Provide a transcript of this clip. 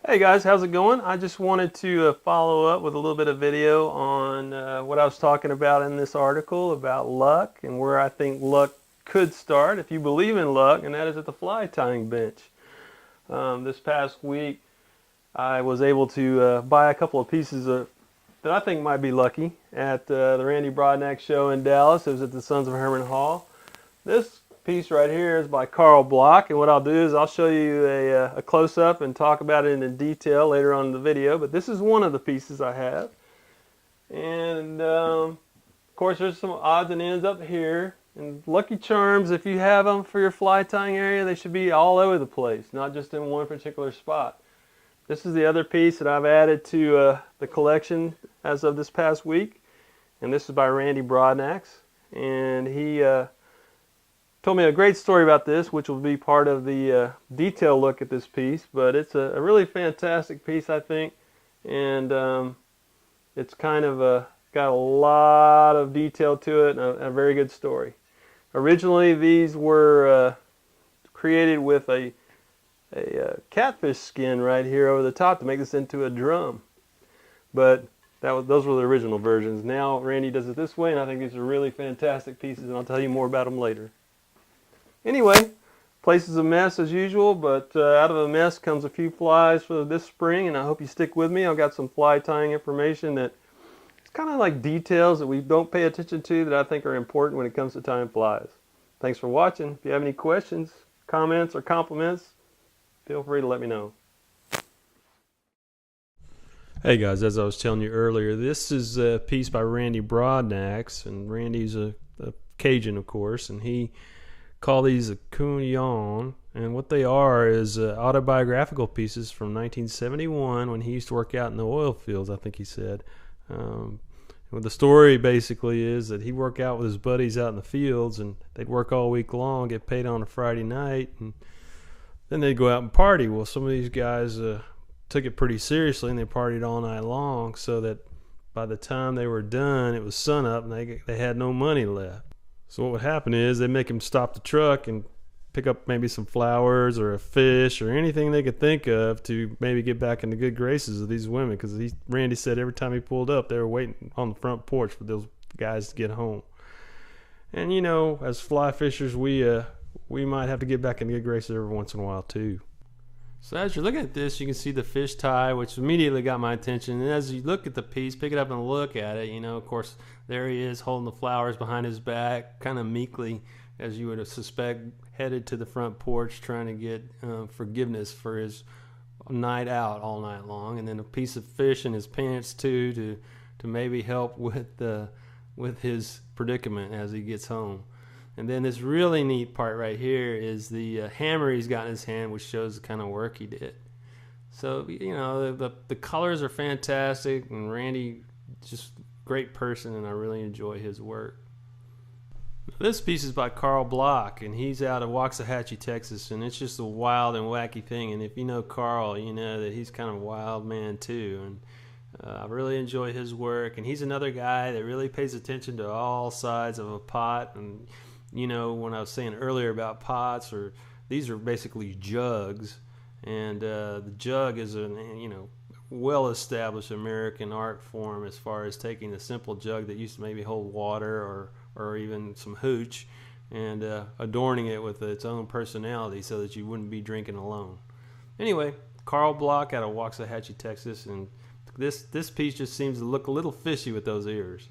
Hey guys, how's it going? I just wanted to follow up with a little bit of video on what I was talking about in this article about luck and where I think luck could start if you believe in luck, and that is at the fly tying bench. This past week I was able to buy a couple of pieces that I think might be lucky at the Randy Brodnax show in Dallas. It was at the Sons of Herman Hall. This piece right here is by Carl Block, and what I'll do is I'll show you a close-up and talk about it in detail later on in the video, but this is one of the pieces I have. And of course there's some odds and ends up here, and lucky charms, if you have them for your fly tying area, they should be all over the place, not just in one particular spot. This is the other piece that I've added to the collection as of this past week, and this is by Randy Brodnax, and he told me a great story about this, which will be part of the detail look at this piece. But it's a really fantastic piece, I think, and it's kind of got a lot of detail to it and a very good story. Originally, these were created with a catfish skin right here over the top to make this into a drum, but those were the original versions. Now Randy does it this way, and I think these are really fantastic pieces, and I'll tell you more about them later. Anyway, place is a mess as usual, but out of a mess comes a few flies for this spring, and I hope you stick with me. I've got some fly tying information that it's kind of like details that we don't pay attention to that I think are important when it comes to tying flies. Thanks for watching. If you have any questions, comments, or compliments, feel free to let me know. Hey guys, as I was telling you earlier, this is a piece by Randy Brodnax, and Randy's a Cajun, of course, and he call these a couillon, and what they are is autobiographical pieces from 1971 when he used to work out in the oil fields, I think he said. Well, the story basically is that he worked out with his buddies out in the fields, and they'd work all week long, get paid on a Friday night, and then they'd go out and party. Well, some of these guys took it pretty seriously, and they partied all night long, so that by the time they were done, it was sunup, and they had no money left. So what would happen is they'd make him stop the truck and pick up maybe some flowers or a fish or anything they could think of to maybe get back in the good graces of these women, because Randy said every time he pulled up, they were waiting on the front porch for those guys to get home. And you know, as fly fishers, we might have to get back in the good graces every once in a while too. So as you're looking at this, you can see the fish tie, which immediately got my attention. And as you look at the piece, pick it up and look at it, you know, of course, there he is holding the flowers behind his back, kind of meekly, as you would suspect, headed to the front porch trying to get forgiveness for his night out all night long. And then a piece of fish in his pants too, to maybe help with his predicament as he gets home. And then this really neat part right here is the hammer he's got in his hand, which shows the kind of work he did. So, you know, the colors are fantastic, and Randy, just great person, and I really enjoy his work. This piece is by Carl Block, and he's out of Waxahachie, Texas, and it's just a wild and wacky thing. And if you know Carl, you know that he's kind of a wild man too. And I really enjoy his work, and he's another guy that really pays attention to all sides of a pot. And you know, when I was saying earlier about pots, these are basically jugs, and the jug is a well-established American art form as far as taking a simple jug that used to maybe hold water or even some hooch, and adorning it with its own personality so that you wouldn't be drinking alone. Anyway, Carl Block out of Waxahachie, Texas, and this piece just seems to look a little fishy with those ears.